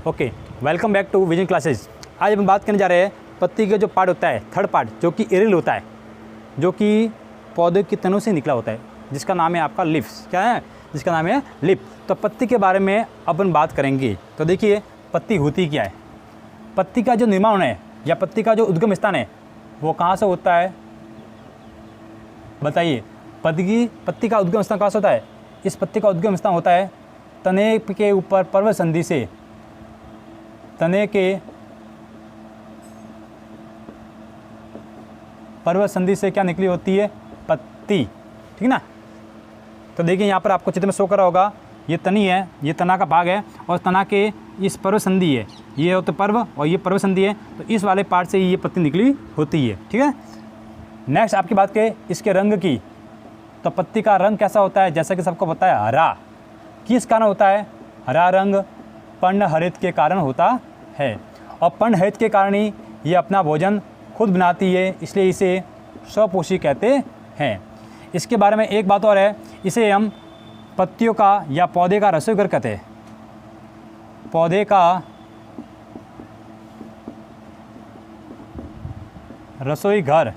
Okay, welcome back to vision classes. आज हम बात करने जा रहे हैं पत्ती का जो पार्ट होता है, थर्ड पार्ट, जो कि एरियल होता है, जो कि पौधे की तनों से निकला होता है, जिसका नाम है आपका लिप्स। क्या है? जिसका नाम है लिप। तो पत्ती के बारे में अपन बात करेंगे। तो देखिए, पत्ती होती क्या है। पत्ती का जो निर्माण है या पत्ती का जो उद्गम स्थान है वो कहाँ से होता है, बताइए। पत्ती का उद्गम स्थान कहाँ से होता है? इस पत्ती का उद्गम स्थान होता है तने के ऊपर पर्वत संधि से। तने के पर्वत संधि से क्या निकली होती है? पत्ती। ठीक ना। तो देखिए यहाँ पर आपको चित्र में शो कर रहा होगा, ये तनी है, ये तना का भाग है और तना के इस पर्वत संधि है, ये होते पर्व और ये पर्वत संधि है। तो इस वाले पार्ट से ये पत्ती निकली होती है। ठीक है। नेक्स्ट आपकी बात करें इसके रंग की, तो पत्ती का रंग कैसा होता है? जैसा कि सबको पता है, हरा। किस कारण होता है हरा रंग? पर्णहरित के कारण होता है। और पर्णहरित के कारण ही ये अपना भोजन खुद बनाती है, इसलिए इसे स्वपोषी कहते हैं। इसके बारे में एक बात और है, इसे हम पत्तियों का या पौधे का रसोई घर कहते हैं। पौधे का रसोई घर,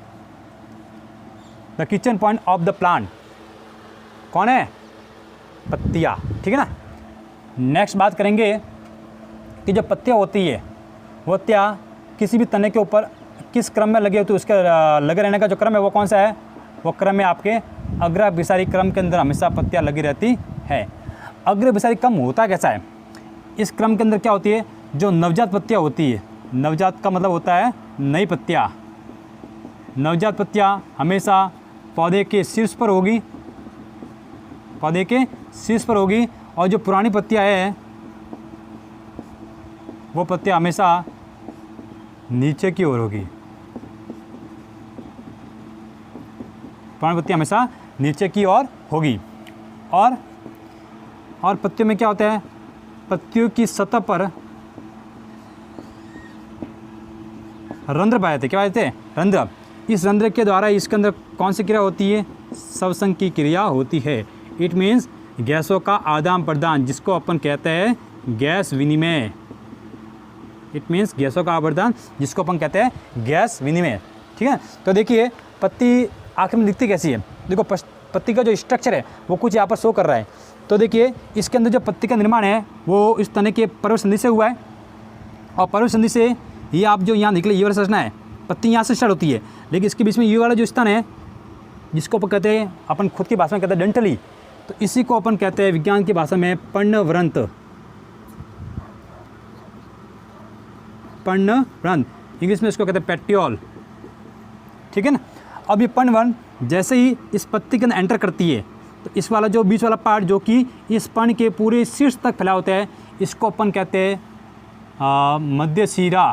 the kitchen point of the plant. कौन है? पत्तियाँ। ठीक है ना। नेक्स्ट बात करेंगे कि जो पत्तियाँ होती है वो पत्तियाँ किसी भी तने के ऊपर किस क्रम में लगे होते हैं, उसके लगे रहने का जो क्रम है वो कौन सा है? वो क्रम है आपके अग्रभिसारी क्रम के अंदर हमेशा पत्तियाँ लगी रहती है। अग्रभिसारी क्रम होता कैसा है? इस क्रम के अंदर क्या होती है? जो नवजात पत्तियाँ होती है, नवजात का मतलब होता है नई पत्तियाँ। नवजात पत्तियाँ हमेशा पौधे के शीर्ष पर होगी, पौधे के शीर्ष पर होगी। और जो पुरानी पत्तियाँ हैं वो पत्तियाँ हमेशा नीचे की ओर होगी। पुरानी पत्तियाँ हमेशा नीचे की ओर होगी। और पत्तियों में क्या होता है? पत्तियों की सतह पर रंध्र पाए जाते। क्या पाए जाते हैं? रंध्र। इस रंध्र के द्वारा इसके अंदर कौन सी क्रिया होती है? श्वसन की क्रिया होती है। इट मीन्स गैसों का आदान प्रदान, जिसको अपन कहते हैं गैस विनिमय। इट मीन्स गैसों का आदान प्रदान, जिसको अपन कहते हैं गैस विनिमय। ठीक है। तो देखिए पत्ती आखिर में दिखती कैसी है। देखो पत्ती का जो स्ट्रक्चर है वो कुछ यहाँ पर शो कर रहा है। तो देखिए इसके अंदर जो पत्ती का निर्माण है वो इस तने के पर्वत संधि से हुआ है। और पर्वत संधि से ये आप जो यहाँ निकले, ये वाला संरचना है, पत्ती यहाँ से स्टार्ट होती है, लेकिन इसके बीच में ये वाला जो स्थान है, जिसको अपन कहते हैं, अपन खुद की भाषा में कहते हैं डंठली, तो इसी को अपन कहते हैं विज्ञान की भाषा में पर्णव्रंत। पर्णव्रंत, इंग्लिश में इसको कहते हैं पेट्योल। ठीक है ना। अब ये पर्णव्रंत जैसे ही इस पत्ती के अंदर एंटर करती है, तो इस वाला जो बीच वाला पार्ट जो कि इस पर्ण के पूरे शीर्ष तक फैला होता है, इसको अपन कहते हैं मध्य शिरा।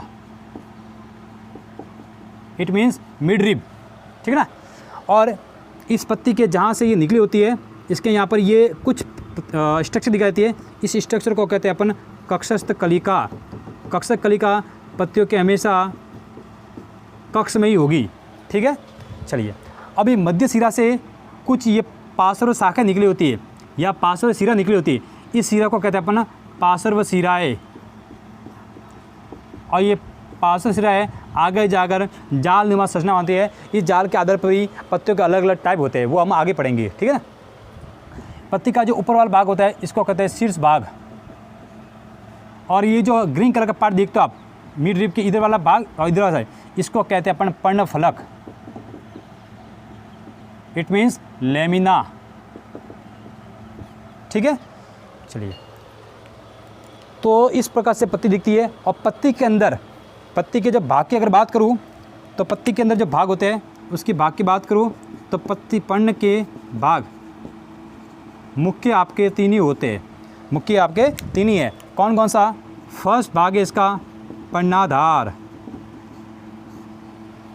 It means mid rib. ठीक है ना। और इस पत्ती के जहाँ से ये निकली होती है, इसके यहाँ पर ये कुछ स्ट्रक्चर दिखाई देती है। इस स्ट्रक्चर को कहते हैं अपन कक्षस्थ कलिका। कक्षस्थ कलिका पत्तियों के हमेशा कक्ष में ही होगी। ठीक है। चलिए, अभी मध्य शिरा से कुछ ये पार्श्व शाखा निकली होती है या पार्श्व शिरा निकली होती है। इस शिरा को कहते हैं अपन पार्श्व शिराएँ। और ये पार्श्व शिरा है, आगे जाकर जाल निर्माण संरचना बनती है। इस जाल के आधार पर ही पत्तियों के अलग अलग टाइप होते हैं, वो हम आगे पढ़ेंगे। ठीक है ना। पत्ती का जो ऊपर वाला भाग होता है इसको कहते हैं शीर्ष भाग। और ये जो ग्रीन कलर का पार्ट देखते हो आप, मिड रिब के इधर वाला भाग और इधर वाला साइड, इसको कहते हैं अपन पर्णफलक। It means lamina. ठीक है। चलिए, तो इस प्रकार से पत्ती दिखती है। और पत्ती के अंदर, पत्ती के जब भाग की अगर बात करूँ, तो पत्ती के अंदर जो भाग होते हैं उसकी भाग की बात करूँ तो पत्ती पर्ण के भाग मुख्य आपके तीन ही होते हैं। मुख्य आपके तीन ही है। कौन कौन सा? फर्स्ट भाग है इसका पर्णाधार,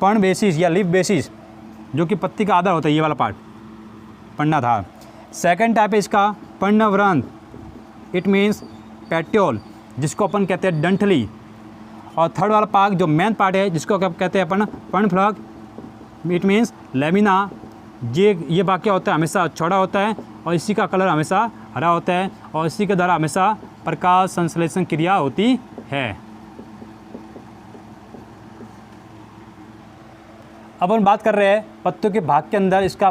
पर्ण बेसिस या लीफ बेसिस, जो कि पत्ती का आधार होता है, ये वाला पार्ट पर्णाधार। सेकंड टाइप है इसका पर्णव्रंत। इट मीन्स पेट्योल, जिसको अपन कहते हैं डंठली। और थर्ड वाला पार्ट जो मेन पार्ट है, जिसको कहते हैं अपन पर्णफलक। It means lamina. ये भाग क्या होता है? हमेशा चौड़ा होता है और इसी का कलर हमेशा हरा होता है और इसी के द्वारा हमेशा प्रकाश संश्लेषण क्रिया होती है। अब हम बात कर रहे हैं पत्तियों के भाग के अंदर। इसका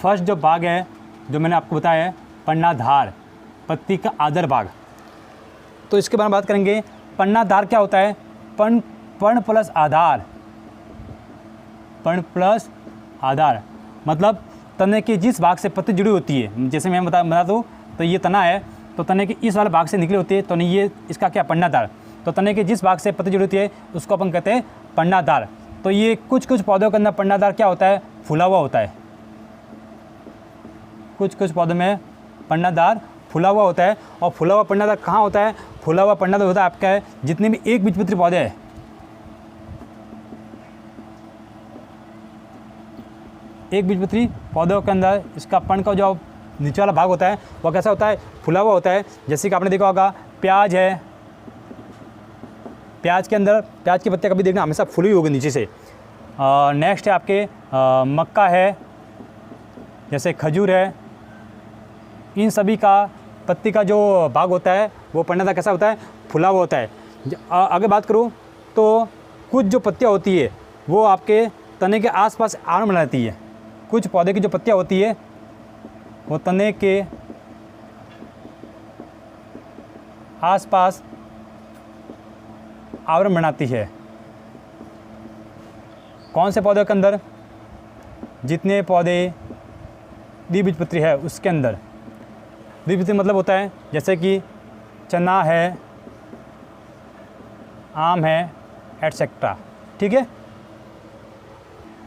फर्स्ट जो भाग है जो मैंने आपको बताया है पर्णाधार, पत्ती का आधार भाग। तो इसके बारे में बात करेंगे। पर्णाधार क्या होता है? पर्ण प्लस आधार। पर्ण प्लस आधार मतलब तने के जिस भाग से पत्ती जुड़ी होती है, जैसे मैं बता दूँ तो ये तना है, तो तने के इस वाले भाग से निकली होती है, तो ये इसका क्या पर्णाधार। तो तने के जिस भाग से पत्ती जुड़ी होती है उसको अपन कहते हैं पर्णाधार। तो ये कुछ पौधों के अंदर पर्णाधार क्या होता है? फूला हुआ होता है। कुछ पौधों में पर्णाधार फूला हुआ होता है। और फूला हुआ पर्णाधार कहाँ होता है? फूला हुआ पर्णाधार होता है आपका है जितने भी एक बीजपत्री पौधे हैं, एक बीजपत्री पौधों के अंदर इसका पर्ण का जो नीचे वाला भाग होता है वो कैसा होता है? फूला हुआ होता है। जैसे कि आपने देखा होगा प्याज है, प्याज के अंदर प्याज की पत्तियाँ कभी देखना हमेशा फूली होगी नीचे से। नेक्स्ट है आपके मक्का है, जैसे खजूर है, इन सभी का पत्ती का जो भाग होता है वो पर्णाधार कैसा होता है? फूला हुआ होता है। आगे बात करूँ तो कुछ जो पत्तियाँ होती है वो आपके तने के आसपास आवरण बनाती है। कुछ पौधे की जो पत्तियाँ होती है वो तने के आसपास आवरण बनाती है। कौन से पौधे के अंदर? जितने पौधे द्विबीजपत्री है उसके अंदर। द्विबीजपत्री मतलब होता है जैसे कि चना है, आम है, एटसेट्रा। ठीक है।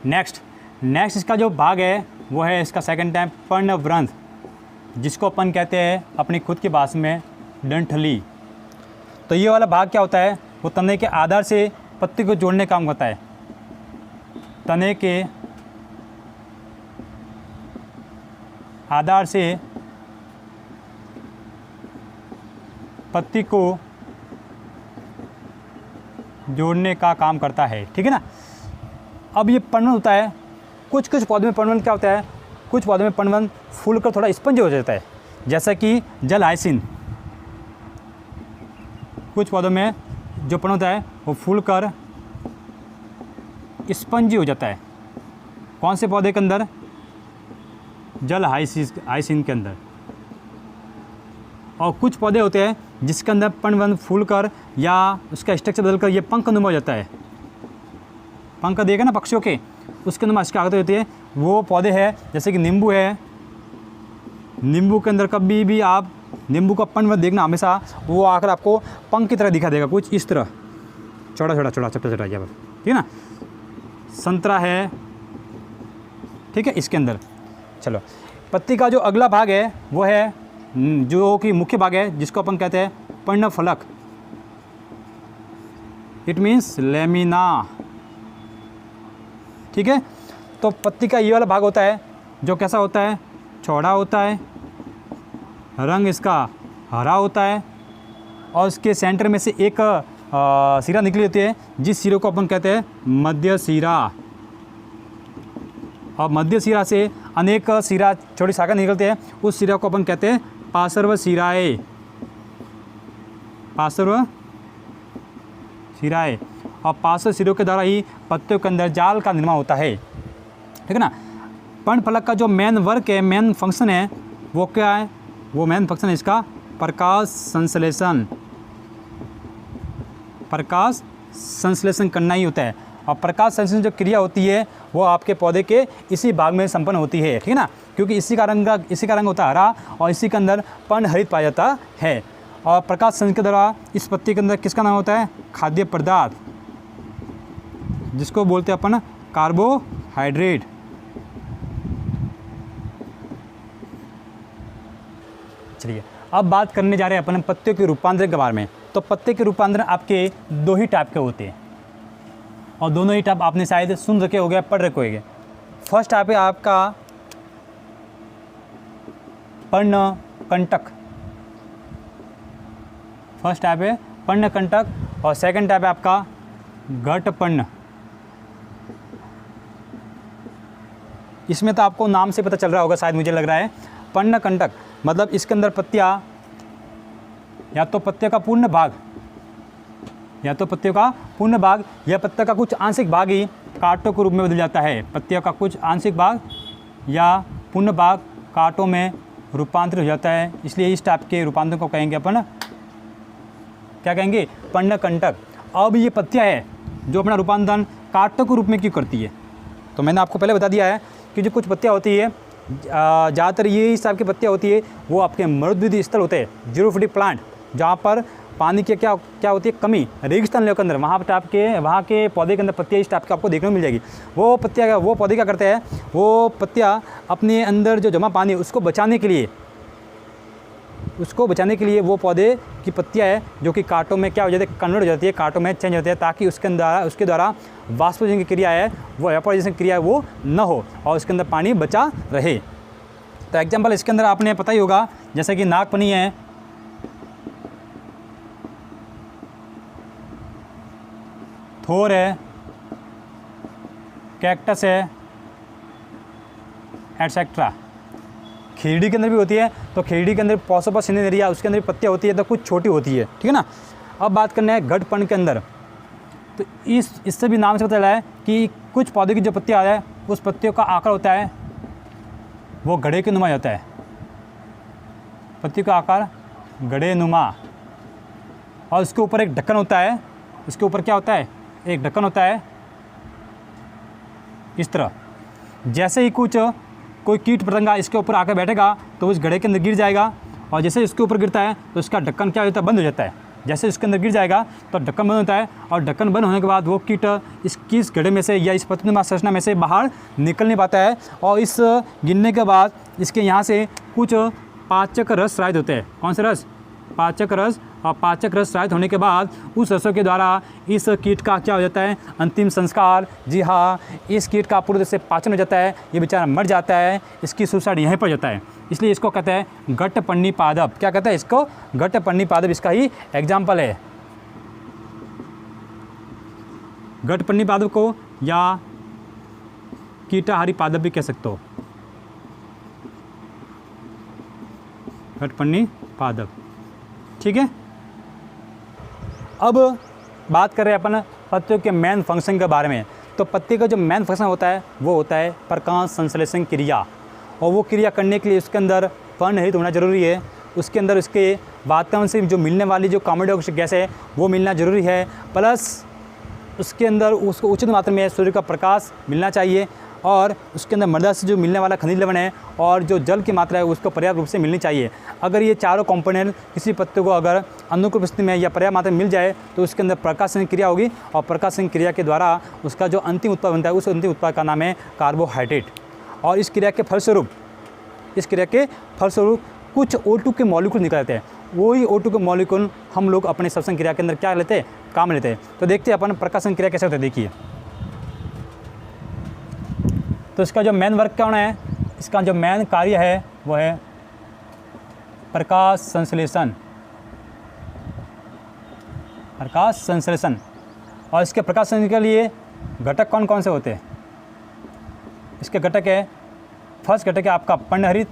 नेक्स्ट इसका जो भाग है वो है इसका सेकंड टाइम पर्णवृंत, जिसको अपन कहते हैं अपनी खुद की भाषा में डंठली। तो ये वाला भाग क्या होता है? वो तने के आधार से पत्ती को जोड़ने का काम करता है। तने के आधार से पत्ती को जोड़ने का काम करता है। ठीक है ना। अब ये पर्णवन होता है। कुछ पौधों में पर्णवन क्या होता है? कुछ पौधों में पर्णवन फूल कर थोड़ा स्पंज हो जाता है, जैसा कि जल हाइसिन। कुछ पौधों में जो पर्णवन होता है वो फूल कर स्पंजी हो जाता है। कौन से पौधे के अंदर? जल हाइसिन के अंदर। और कुछ पौधे होते हैं जिसके अंदर पर्णवन फूल कर या उसका स्ट्रक्चर बदलकर ये पंख नुमा हो जाता है। पंख देखा ना पक्षियों के, उसके अंदर इसकी आकृति होती है। वो पौधे हैं जैसे कि नींबू है। नींबू के अंदर कभी भी आप नींबू का पर्णवन देखना हमेशा वो आकर आपको पंख की तरह दिखा देगा, कुछ इस तरह छोटा छोटा यहाँ पर। ठीक है ना। संतरा है। ठीक है। इसके अंदर चलो पत्ती का जो अगला भाग है वो है जो कि मुख्य भाग है, जिसको अपन कहते हैं पर्णफलक। It means lamina. ठीक है। तो पत्ती का ये वाला भाग होता है जो कैसा होता है? चौड़ा होता है, रंग इसका हरा होता है, और इसके सेंटर में से एक सिरा निकली होती है, जिस सिरे को अपन कहते हैं मध्य सिरा। और मध्य सिरा से अनेक सिरा छोटी शाखा निकलते हैं, उस सिरा को अपन कहते हैं पार्श्व सिराएं। पार्श्व सिराएं। और पार्श्व सिरों के द्वारा ही पत्तियों के अंदर जाल का निर्माण होता है। ठीक है ना। पर्णफलक का जो मेन वर्क है, मेन फंक्शन है, वो क्या है? वो मेन फंक्शन है इसका प्रकाश संश्लेषण। प्रकाश संश्लेषण करना ही होता है। और प्रकाश संश्लेषण जो क्रिया होती है वो आपके पौधे के इसी भाग में संपन्न होती है। ठीक है ना। क्योंकि इसी का रंग होता है हरा, और इसी के अंदर पर्ण हरित पाया जाता है। और प्रकाश संश्लेषण के द्वारा इस पत्ती के अंदर किसका नाम होता है? खाद्य पदार्थ, जिसको बोलते हैं अपन कार्बोहाइड्रेट। चलिए अब बात करने जा रहे हैं अपन पत्तियों के रूपांतरण के बारे में। तो पत्ते के रूपांतरण आपके दो ही टाइप के होते हैं, और दोनों ही टाइप आपने शायद सुन रखे होंगे, पढ़ रखे होंगे। फर्स्ट टाइप है आपका पर्णकंटक। फर्स्ट टाइप है पर्णकंटक, और सेकंड टाइप है आपका घटपर्ण। इसमें तो आपको नाम से पता चल रहा होगा शायद, मुझे लग रहा है। पर्णकंटक मतलब इसके अंदर पत्तियाँ या तो पत्ते का पूर्ण भाग, या तो पत्तियों का पूर्ण भाग या पत्ते का कुछ आंशिक भाग ही कांटों के रूप में बदल जाता है। पत्तियों का कुछ आंशिक भाग या पूर्ण भाग कांटों में रूपांतरित हो जाता है, इसलिए इस टाइप के रूपांतरण को कहेंगे अपन, क्या कहेंगे, पर्णकंटक। अब ये पत्तियाँ है जो अपना रूपांतरण कांटों के रूप में क्यों करती है, तो मैंने आपको पहले बता दिया है कि जो कुछ पत्तियाँ होती है, ज़्यादातर ये इस टाइप की पत्तियाँ होती है, वो आपके मरुद्वि स्थल होते हैं, जीरोफिटी प्लांट, जहाँ पर पानी की क्या होती है, कमी, रेगिस्तान इलाकों के अंदर, वहाँ के पौधे के अंदर पत्तियाँ इस टाइप की आपको देखने को मिल जाएगी। वो पौधे क्या करते हैं, वो पत्तियाँ अपने अंदर जो जमा पानी उसको बचाने के लिए वो पौधे की पत्तियाँ है जो कि कांटों में क्या हो जाती है, कन्वर्ट हो जाती है, कांटों में चेंज होती है, ताकि उसके द्वारा वाष्पोजन की क्रिया है, वो एवापोराइजेशन क्रिया है, वो न हो और उसके अंदर पानी बचा रहे। तो एग्जाम्पल इसके अंदर आपने पता ही होगा, जैसे कि नागफनी है, थोर है, कैक्टस है, एटसेट्रा। खीरडी के अंदर भी होती है, तो खीरडी के अंदर पॉसोपस सिनेरिया, उसके अंदर पत्तियाँ होती है, तो कुछ छोटी होती है, ठीक है ना। अब बात करना है घटपर्ण के अंदर, तो इससे भी नाम से पता चला है कि कुछ पौधे की जो पत्तियाँ है, उस पत्तियों का आकार होता है वो गड्ढे के नुमा होता है, पत्ती का आकार गड्ढे नुमा, और उसके ऊपर एक ढक्कन होता है, उसके ऊपर क्या होता है, एक ढक्कन होता है इस तरह। जैसे ही कोई कीट पतंगा इसके ऊपर आकर बैठेगा तो उस गड्ढे के अंदर गिर जाएगा, और जैसे इसके ऊपर गिरता है तो इसका ढक्कन क्या होता है, बंद हो जाता है। जैसे इसके अंदर गिर जाएगा तो ढक्कन बंद होता है, और ढक्कन बंद होने के बाद वो कीट इस गड्ढे में से या इस पत्तीनुमा संरचना में से बाहर निकल नहीं पाता है, और इस गिरने के बाद इसके यहाँ से कुछ पाचक रस स्रावित होते हैं। कौन से रस, पाचक रस, और पाचक रस स्रावित होने के बाद उस रसों के द्वारा इस कीट का क्या हो जाता है, अंतिम संस्कार। जी हाँ, इस कीट का पूरी तरह से पाचन हो जाता है, ये बेचारा मर जाता है, इसकी सुसाइड यहीं पर जाता है, इसलिए इसको कहते हैं घटपर्णी पादप। क्या कहते हैं इसको, घटपर्णी पादप, इसका ही एग्जाम्पल है। घटपर्णी पादप को या कीटाहारी पादप भी कह सकते हो, घटपर्णी पादप, ठीक है। अब बात कर रहे हैं अपन पत्तियों के मेन फंक्शन के बारे में। तो पत्ती का जो मेन फंक्शन होता है वो होता है प्रकाश संश्लेषण क्रिया, और वो क्रिया करने के लिए उसके अंदर पर्णरहित होना जरूरी है। उसके अंदर उसके वातावरण से जो मिलने वाली जो कार्बन डाइऑक्साइड गैस है वो मिलना जरूरी है, प्लस उसके अंदर उसको उचित मात्रा में सूर्य का प्रकाश मिलना चाहिए, और उसके अंदर मृदा से जो मिलने वाला खनिज लवण है और जो जल की मात्रा है उसको पर्याप्त रूप से मिलनी चाहिए। अगर ये चारों कंपोनेंट किसी पत्ते को अगर अनुकूल स्थिति में या पर्याप्त मात्रा में मिल जाए तो उसके अंदर प्रकाशन क्रिया होगी, और प्रकाशन क्रिया के द्वारा उसका जो अंतिम उत्पाद बनता है उस अंतिम उत्पाद का नाम है कार्बोहाइड्रेट। और इस क्रिया के फलस्वरूप कुछ O2 के मॉलिक्यूल निकल आते हैं, वही O2 के मॉलिक्यूल हम लोग अपने श्वसन क्रिया के अंदर क्या लेते हैं, काम लेते हैं। तो देखते हैं अपन प्रकाशन क्रिया कैसे होता है, देखिए। तो इसका जो मेन वर्क कौन है, इसका जो मेन कार्य है वो है प्रकाश संश्लेषण, और इसके प्रकाश संश्लेषण के लिए घटक कौन कौन से होते हैं। इसके घटक है, फर्स्ट घटक है आपका पर्णहरित,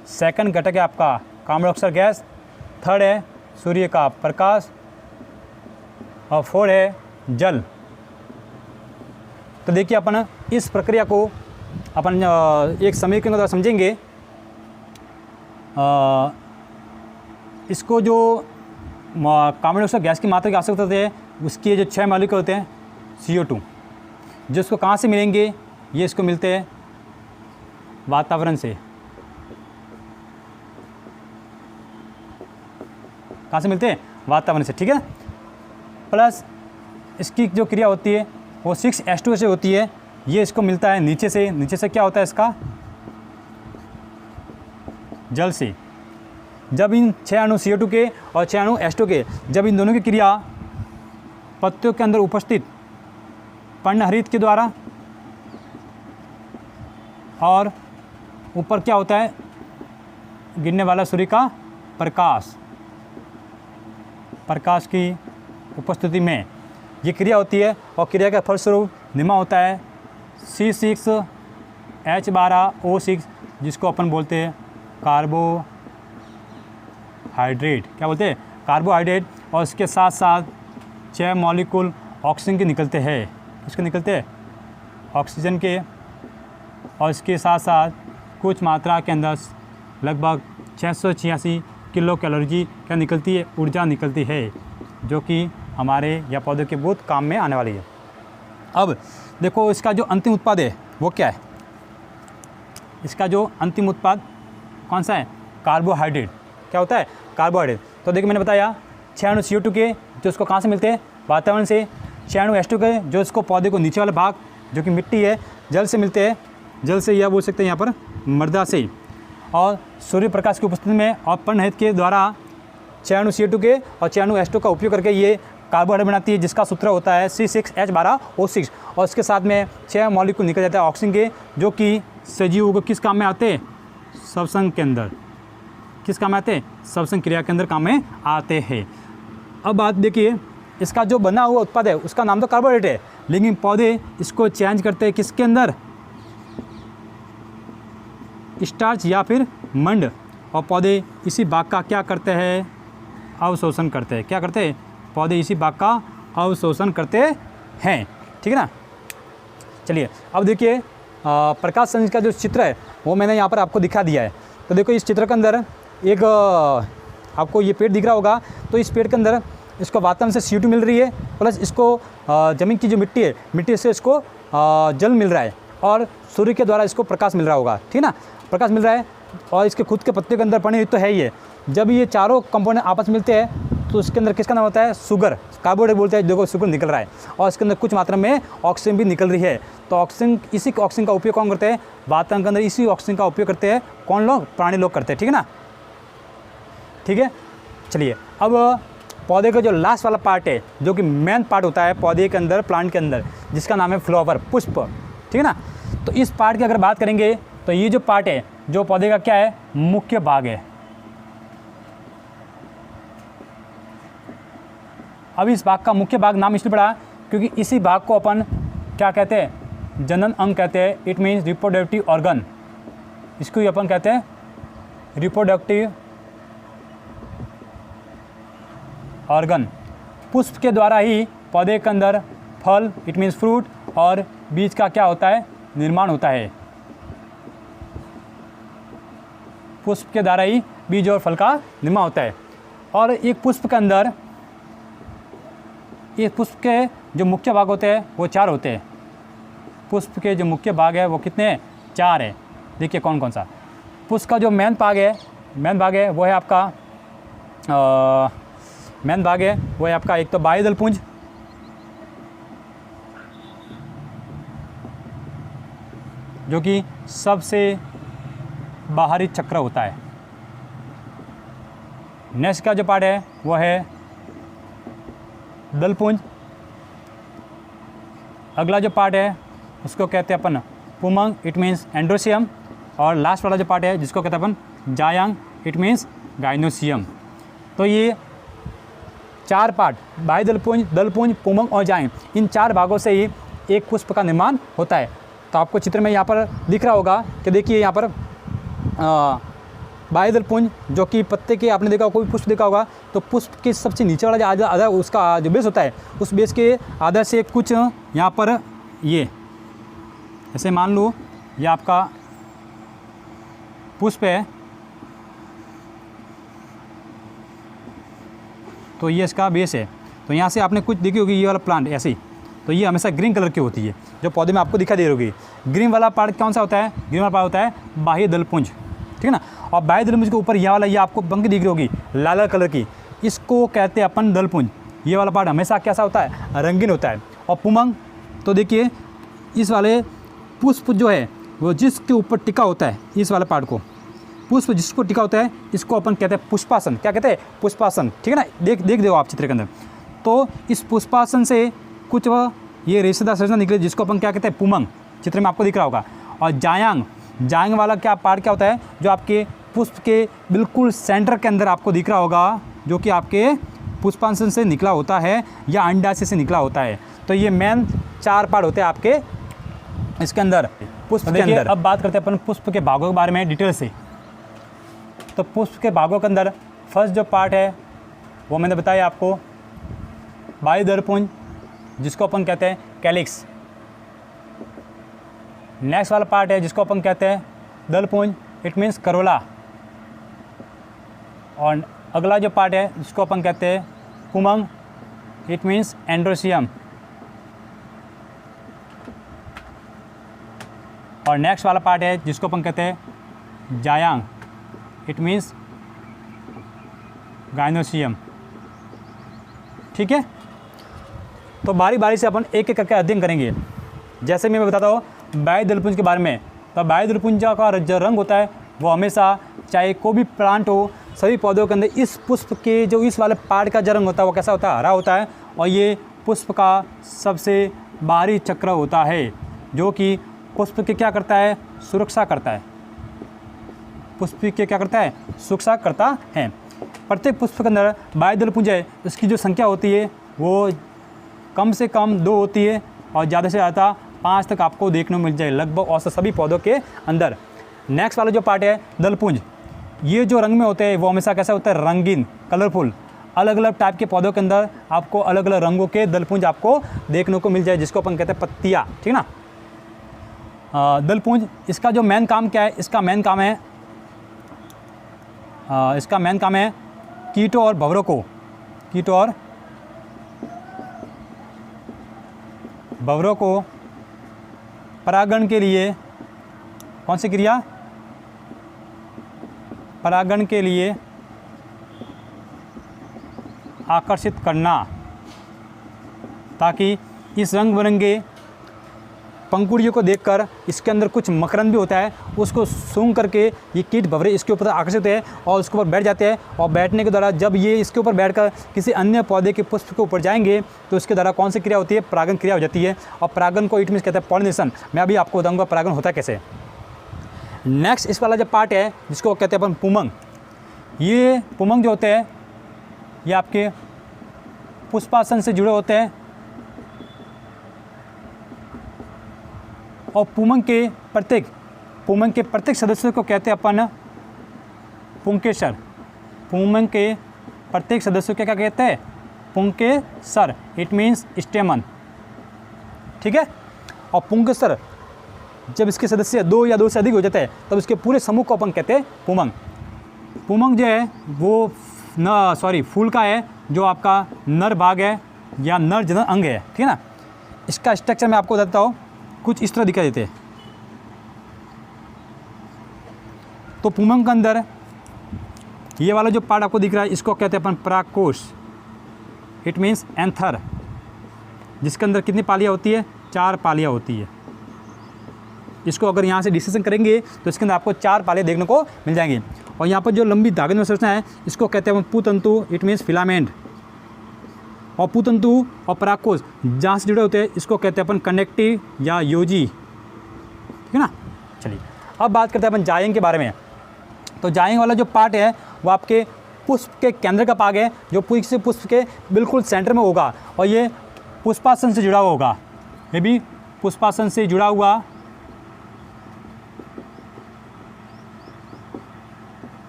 सेकंड घटक है आपका कार्बन डाइऑक्साइड गैस, थर्ड है सूर्य का प्रकाश, और फोर्थ है जल। तो देखिए अपन इस प्रक्रिया को अपन एक समीकरण के द्वारा समझेंगे। इसको जो कार्बन डाइऑक्साइड गैस की मात्रा की आवश्यकता होती है उसके जो 6 मॉलिक्यूल होते हैं CO2, जो इसको कहाँ से मिलेंगे, ये इसको मिलते हैं वातावरण से। कहाँ से मिलते हैं, वातावरण से, ठीक है। प्लस इसकी जो क्रिया होती है वो 6H2 से होती है, ये इसको मिलता है नीचे से क्या होता है इसका, जल से। जब इन 6 अणु CO2 के और 6 अणु H2 के, जब इन दोनों की क्रिया पत्तियों के अंदर उपस्थित पर्णहरित के द्वारा, और ऊपर क्या होता है, गिरने वाला सूर्य का प्रकाश की उपस्थिति में ये क्रिया होती है, और क्रिया का फलस्वरूप निर्माण होता है C6H12O6, जिसको अपन बोलते हैं कार्बोहाइड्रेट। कार्बोहाइड्रेट, क्या बोलते हैं, कार्बोहाइड्रेट। और इसके साथ साथ 6 मॉलिक्यूल ऑक्सीजन के निकलते हैं, किसके निकलते हैं, ऑक्सीजन के। और इसके साथ साथ कुछ मात्रा के अंदर लगभग 686 किलो कैलोरी क्या निकलती है, ऊर्जा निकलती है, जो कि हमारे या पौधे के बहुत काम में आने वाली है। अब देखो इसका जो अंतिम उत्पाद है वो क्या है, इसका जो अंतिम उत्पाद कौन सा है, कार्बोहाइड्रेट। क्या होता है, कार्बोहाइड्रेट। तो देखिए मैंने बताया 6 अणु CO2 के जो इसको कहाँ से मिलते हैं, वातावरण से। 6 अणु H2 के जो इसको पौधे को नीचे वाला भाग जो कि मिट्टी है, जल से मिलते हैं, जल से या बोल सकते हैं यहाँ पर मृदा से। और सूर्य प्रकाश की उपस्थिति में और पर्णहित के द्वारा 6 अणु CO2 के और 6 अणु H2 का उपयोग करके ये कार्बोहाइड्रेट बनाती है, जिसका सूत्र होता है C6H12O6। और इसके साथ में 6 मॉलिक्यूल निकल जाता है ऑक्सीजन के, जो कि सजीवों को किस काम में आते हैं, श्वसन के अंदर, किस काम में आते हैं, श्वसन क्रिया के अंदर काम में आते हैं। अब बात देखिए, इसका जो बना हुआ उत्पाद है उसका नाम तो कार्बोहाइड्रेट है, लेकिन पौधे इसको चेंज करते हैं किसके अंदर, स्टार्च या फिर मंड। और पौधे इसी भाग का क्या करते हैं, अवशोषण करते हैं। क्या करते हैं, पौधे इसी भाग का अवशोषण करते हैं, ठीक है ना। चलिए अब देखिए प्रकाश संश्लेषण का जो चित्र है वो मैंने यहाँ पर आपको दिखा दिया है। तो देखो इस चित्र के अंदर एक आपको ये पेड़ दिख रहा होगा, तो इस पेड़ के अंदर इसको वातावरण से CO2 मिल रही है, प्लस इसको ज़मीन की जो मिट्टी है, मिट्टी से इसको जल मिल रहा है, और सूर्य के द्वारा इसको प्रकाश मिल रहा होगा, ठीक ना, प्रकाश मिल रहा है। और इसके खुद के पत्ते के अंदर पानी तो है ही है। जब ये चारों कंपोनेंट आपस में मिलते हैं तो इसके अंदर किसका नाम होता है, शुगर, कार्बोहाइड्रेट बोलते हैं। देखो शुगर निकल रहा है और इसके अंदर कुछ मात्रा में ऑक्सीजन भी निकल रही है। तो ऑक्सीजन, इसी ऑक्सीजन का उपयोग कौन करते हैं, वातावरण के अंदर इसी ऑक्सीजन का उपयोग करते हैं कौन लोग, प्राणी लोग करते हैं, ठीक है ना, ठीक है। चलिए अब पौधे का जो लास्ट वाला पार्ट है, जो कि मेन पार्ट होता है पौधे के अंदर, प्लांट के अंदर, जिसका नाम है फ्लावर, पुष्प, ठीक है ना। तो इस पार्ट की अगर बात करेंगे तो ये जो पार्ट है जो पौधे का क्या है, मुख्य भाग है। अब इस भाग का मुख्य भाग नाम इसलिए पड़ा क्योंकि इसी भाग को अपन क्या कहते हैं, जनन अंग कहते हैं। इट मीन्स रिप्रोडक्टिव ऑर्गन, इसको ही अपन कहते हैं रिप्रोडक्टिव ऑर्गन। पुष्प के द्वारा ही पौधे के अंदर फल, इट मीन्स फ्रूट, और बीज का क्या होता है, निर्माण होता है। पुष्प के द्वारा ही बीज और फल का निर्माण होता है। और एक पुष्प के अंदर, ये पुष्प के जो मुख्य भाग होते हैं वो 4 होते हैं। पुष्प के जो मुख्य भाग है वो कितने हैं, 4 है। देखिए कौन कौन सा। पुष्प का जो मेन भाग है वो है आपका एक तो बाह्य दलपुंज, जो कि सबसे बाहरी चक्र होता है। नेक्स्ट का जो पार्ट है वो है दलपुंज। अगला जो पार्ट है उसको कहते हैं अपन पुमंग, इट मीन्स एंड्रोसियम। और लास्ट वाला जो पार्ट है जिसको कहते हैं अपन जायांग, इट मीन्स गाइनोसियम। तो ये 4 पार्ट, बाह्य दलपुंज, पुमंग और जायांग, इन 4 भागों से ही एक पुष्प का निर्माण होता है। तो आपको चित्र में यहाँ पर दिख रहा होगा कि देखिए यहाँ पर बाह्य दलपुंज, जो कि पत्ते के, आपने देखा कोई पुष्प देखा होगा तो पुष्प के सबसे नीचे वाला जो आधा उसका जो बेस होता है, उस बेस के आधा से कुछ यहाँ पर ये ऐसे मान लो ये आपका पुष्प है, तो ये इसका बेस है। तो यहाँ से आपने कुछ देखी होगी ये वाला प्लांट ऐसे ही, तो ये हमेशा ग्रीन कलर की होती है जो पौधे में आपको दिखाई दे रही होगी। ग्रीन वाला पार्ट कौन सा होता है, ग्रीन वाला पार्ट होता है बाह्य दलपुंज, ठीक है ना। और बाह्य दलपुंज के ऊपर यह वाला, ये आपको पंक्ति दिख रही होगी लाल लाल कलर की, इसको कहते हैं अपन दलपुंज। ये वाला पार्ट हमेशा कैसा होता है, रंगीन होता है। और पुमंग, तो देखिए इस वाले पुष्प जो है वो जिसके ऊपर टिका होता है, इस वाले पार्ट को, पुष्प जिसको टिका होता है इसको अपन कहते हैं पुष्पासन। क्या कहते हैं, पुष्पासन, ठीक है ना। देख दो आप चित्र के अंदर। तो इस पुष्पासन से कुछ ये रेशेदार संरचना निकले जिसको अपन क्या कहते हैं, पुमंग, चित्र में आपको दिख रहा होगा। और जायांग वाला क्या पार्ट क्या होता है, जो आपके पुष्प के बिल्कुल सेंटर के अंदर आपको दिख रहा होगा, जो कि आपके पुष्पासन से निकला होता है या अंडाशय से निकला होता है। तो ये मेन 4 पार्ट होते हैं आपके इसके अंदर, पुष्प के अंदर। अब बात करते हैं अपन पुष्प के भागों के बारे में डिटेल से। तो पुष्प के भागों के अंदर फर्स्ट जो पार्ट है वो मैंने बताया आपको बाह्यदरपुंज, जिसको अपन कहते हैं कैलिक्स। नेक्स्ट वाला पार्ट है जिसको अपन कहते हैं दलपुंज, इट मीन्स करोला। और अगला जो पार्ट है जिसको अपन कहते हैं पुमंग, इट मीन्स एंड्रोसियम। और नेक्स्ट वाला पार्ट है जिसको अपन कहते हैं जायांग, इट मीन्स गाइनोसियम। ठीक है, तो बारी बारी से अपन एक एक करके अध्ययन करेंगे। जैसे मैं बताता हूँ बाह्यदलपुंज के बारे में, तो बाह्यदलपुंज का जो रंग होता है वो हमेशा, चाहे कोई भी प्लांट हो, सभी पौधों के अंदर इस पुष्प के जो इस वाले पार्ट का जो रंग होता है वो कैसा होता है, हरा होता है। और ये पुष्प का सबसे बाहरी चक्र होता है, जो कि पुष्प के क्या करता है, सुरक्षा करता है। पुष्प के क्या करता है, सुरक्षा करता है। प्रत्येक पुष्प के अंदर बाह्यदलपुंज है, उसकी जो संख्या होती है वो कम से कम 2 होती है और ज़्यादा से ज़्यादा 5 तक आपको देखने को मिल जाए लगभग औसत सभी पौधों के अंदर। नेक्स्ट वाला जो पार्ट है दलपुंज, ये जो रंग में होते हैं वो हमेशा कैसा होता है, रंगीन, कलरफुल। अलग अलग टाइप के पौधों के अंदर आपको अलग अलग रंगों के दलपुंज आपको देखने को मिल जाए, जिसको अपन कहते हैं पत्तियाँ। ठीक ना, दलपुंज, इसका जो मेन काम क्या है, इसका मेन काम है कीटों और भंवरों को, कीटों और भंवरों को परागण के लिए, कौन सी क्रिया, परागण के लिए आकर्षित करना, ताकि इस रंग बिरंगे पंखुड़ियों को देखकर इसके अंदर कुछ मकरंद भी होता है, उसको सूंघ करके ये कीट भंवरे इसके ऊपर आकर्षित है और उसके ऊपर बैठ जाते हैं। और बैठने के द्वारा जब ये इसके ऊपर बैठकर किसी अन्य पौधे के पुष्प के ऊपर जाएंगे तो इसके द्वारा कौन सी क्रिया होती है, परागण क्रिया हो जाती है। और परागण को इट मीन्स कहते हैं पॉलिनेशन। मैं अभी आपको बताऊँगा परागण होता है कैसे। नेक्स्ट इस वाला जो पार्ट है जिसको कहते हैं अपन पुमंग, ये पुमंग जो होते हैं ये आपके पुष्पासन से जुड़े होते हैं। और पुमंग के प्रत्येक सदस्य को कहते हैं अपन पुंकेसर। पुमंग के प्रत्येक सदस्य को क्या कहते हैं, पुंकेसर, इट मीन्स स्टेमन। ठीक है, और पुंकेसर जब इसके सदस्य 2 या 2 से अधिक हो जाते हैं तब इसके पूरे समूह को अपन कहते हैं पुमंग। पुमंग जो है वो फूल का है, जो आपका नर भाग है या नर जनन अंग है। ठीक है ना, इसका स्ट्रक्चर मैं आपको बताता हूँ, कुछ इस तरह दिखाई देते हैं। तो पुमंग के अंदर ये वाला जो पार्ट आपको दिख रहा है इसको कहते हैं अपन परागकोश, इट मीन्स एंथर, जिसके अंदर कितनी पालियाँ होती है, 4 पालियाँ होती है। इसको अगर यहाँ से डिस्कशन करेंगे तो इसके अंदर आपको 4 पालियाँ देखने को मिल जाएंगी। और यहाँ पर जो लंबी धागे में संरचना है इसको कहते हैं अपन पुतंतु, इट मीन्स फिलामेंट। और पुतंतु और परागकोश जहाँ से जुड़े होते हैं इसको कहते हैं अपन कनेक्टिव या योजी। ठीक है ना, चलिए अब बात करते हैं अपन जायंग के बारे में। तो जायंग वाला जो पार्ट है वो आपके पुष्प के केंद्र का भाग है, जो किसी पुष्प के बिल्कुल सेंटर में होगा। और ये पुष्पासन से जुड़ा हुआ होगा, ये भी पुष्पासन से जुड़ा हुआ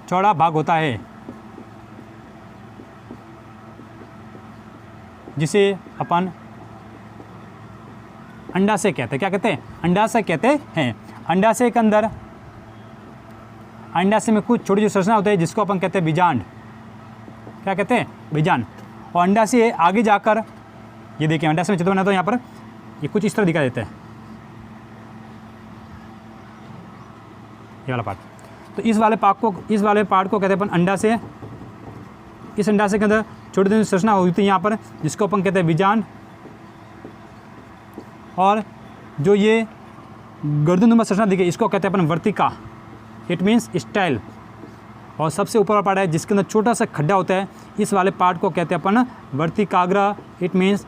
चौड़ा भाग होता है, जिसे अपन अंडाशय कहते हैं। क्या कहते हैं, अंडाशय कहते हैं। अंडाशय के अंदर, अंडाशय में कुछ छोटी छोटी संरचना होती है जिसको अपन कहते हैं बीजांड। क्या कहते हैं, बीजांड। और अंडाशय आगे जाकर, ये देखिए अंडाशय में चित्र बनाता हूँ यहाँ पर, ये कुछ इस तरह दिखाई देता है, ये वाला पार्ट। तो इस वाले पार्ट को कहते हैं अपन अंडाशय। इस अंडाशय के अंदर छोटी छोटी संरचना होती है यहाँ पर, जिसको अपन कहते हैं बीजांड। और जो ये गर्दननुमा संरचना दिखे इसको कहते हैं अपन वर्तिका, इट मीन्स स्टाइल। और सबसे ऊपर वाला पार्ट है जिसके अंदर छोटा सा खड्डा होता है, इस वाले पार्ट को कहते हैं अपन वर्तिकाग्र, इट मीन्स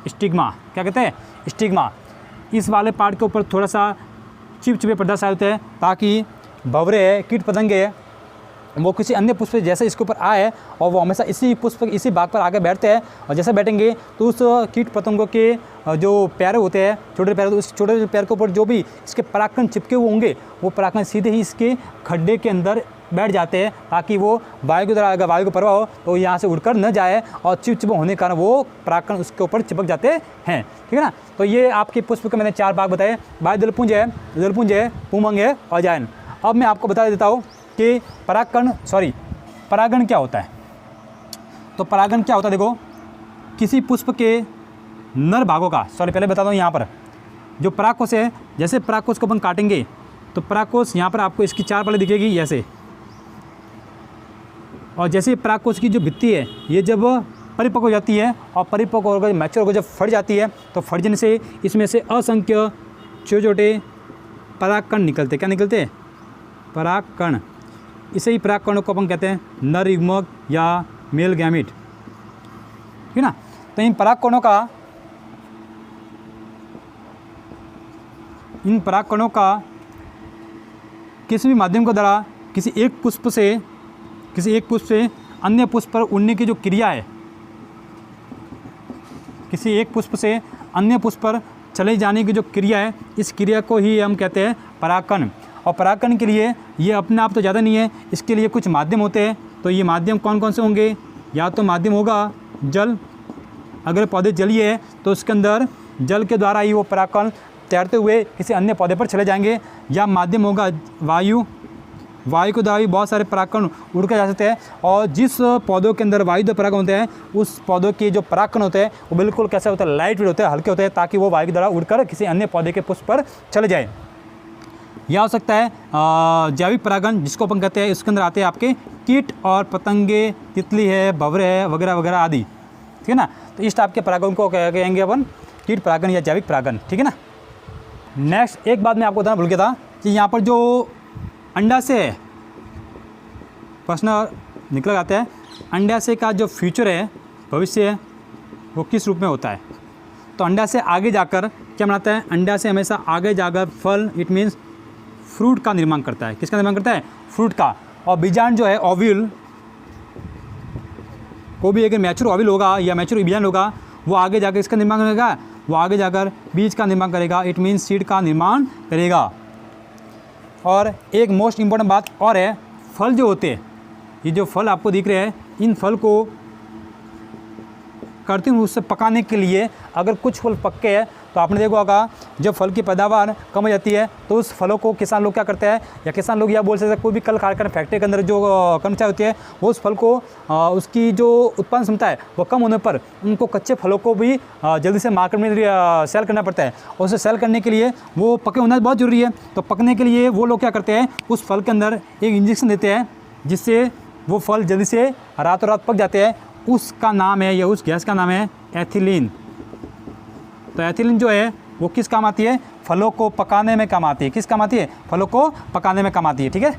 स्टिग्मा। क्या कहते हैं, स्टिग्मा। इस वाले पार्ट के ऊपर थोड़ा सा चिपचिपे पदार्थ होते हैं, ताकि भंवरे है, कीट पतंगे है, वो किसी अन्य पुष्प जैसे इसके ऊपर आए और वो हमेशा इसी पुष्प इसी भाग पर आके बैठते हैं। और जैसे बैठेंगे तो उस कीट पतंगों के जो पैर होते हैं, छोटे पैर, उस छोटे पैर के ऊपर जो भी इसके परागकण चिपके हुए होंगे वो परागकण सीधे ही इसके खड्डे के अंदर बैठ जाते हैं ताकि वो वायु की तरह, अगर वायु का प्रवाह हो तो यहाँ से उड़कर न जाए और चिपचिप होने के कारण वो परागकण उसके ऊपर चिपक जाते हैं, ठीक है ना। तो ये आपके पुष्प के मैंने 4 भाग बताए, वायुदलपुंज है, पुमंग है और जायन। अब मैं आपको बता देता हूँ कि परागण क्या होता है। तो परागण क्या होता है, देखो किसी पुष्प के नर भागों का, पहले बताता हूँ यहाँ पर जो परागकोश है, जैसे परागकोश को अपन काटेंगे तो परागकोश यहाँ पर आपको इसकी 4 पलें दिखेगी ऐसे, और जैसे परागकोश की जो भित्ति है ये जब परिपक्व हो जाती है और परिपक्व होकर मैच्योर होकर जब फट जाती है तो फट जाने से इसमें से असंख्य छोटे छोटे परागकण निकलते, क्या निकलते हैं, परागकण। इसे ही परागकणों को अपन कहते हैं नर युग्मक या मेल गैमिट, ठीक है ना। तो इन परागकणों का किसी भी माध्यम के द्वारा किसी एक पुष्प से अन्य पुष्प पर उड़ने की जो क्रिया है, किसी एक पुष्प से अन्य पुष्प पर चले जाने की जो क्रिया है, इस क्रिया को ही हम कहते हैं परागकण। और परागकण के लिए ये अपने आप तो ज़्यादा नहीं है, इसके लिए कुछ माध्यम होते हैं। तो ये माध्यम कौन कौन से होंगे, या तो माध्यम होगा जल, अगर पौधे जलीय है तो उसके अंदर जल के द्वारा ही वो परागकण तैरते हुए किसी अन्य पौधे पर चले जाएंगे, या माध्यम होगा वायु के द्वारा भी बहुत सारे परागकण उड़ कर जा सकते हैं। और जिस पौधों के अंदर वायु परागकण होते हैं उस पौधों के जो परागकण होते हैं वो बिल्कुल कैसे होता है, लाइट वेट होते हैं, हल्के होते हैं, ताकि वो वायु के द्वारा उड़कर किसी अन्य पौधे के पुष्प पर चले जाए। यह हो सकता है जैविक परागण, जिसको अपन कहते हैं, इसके अंदर आते हैं आपके कीट और पतंगे, तितली है, भंवरे है, वगैरह वगैरह आदि, ठीक है ना। तो इस टाइप के परागण को कहेंगे अपन कीट परागण या जैविक परागण, ठीक है ना। नेक्स्ट एक बात मैं आपको बताना भूल गया था कि यहाँ पर जो अंडाशय है, प्रश्न निकल आता है, अंडाशय का जो फ्यूचर है, भविष्य है, वो किस रूप में होता है। तो अंडाशय आगे जाकर क्या बनाता है, अंडाशय हमेशा आगे जाकर फल, इट मीन्स फ्रूट का निर्माण करता है। किसका निर्माण करता है, फ्रूट का। और बीजांड जो है, ओव्यूल को भी अगर मैच्योर ओव्यूल होगा या मैच्योर बीजांड होगा, वो आगे जाकर इसका निर्माण करेगा, वो आगे जाकर बीज का निर्माण करेगा, इट मीन्स सीड का निर्माण करेगा। और एक मोस्ट इम्पॉर्टेंट बात और है, फल जो होते हैं, ये जो फल आपको दिख रहे हैं, इन फल को कृत्रिम रूप से पकाने के लिए अगर कुछ फल पक्के हैं तो आपने देखा होगा जब फल की पैदावार कम हो जाती है तो उस फलों को किसान लोग क्या करते हैं, या किसान लोग या बोल सकते हैं कोई भी कल कारखाना फैक्ट्री के अंदर जो कर्मचारी होती है वो उस फल को उसकी जो उत्पादन क्षमता है वो कम होने पर उनको कच्चे फलों को भी जल्दी से मार्केट में सेल करना पड़ता है। और उसे सेल करने के लिए वो पके होना बहुत ज़रूरी है। तो पकने के लिए वो लोग क्या करते हैं, उस फल के अंदर एक इंजेक्शन देते हैं जिससे वो फल जल्दी से रातों रात पक जाते हैं। उसका नाम है, या उस गैस का नाम है एथिलीन। तो एथिलीन जो है वो किस काम आती है, फलों को पकाने में काम आती है। किस काम आती है, फलों को पकाने में काम आती है, ठीक है।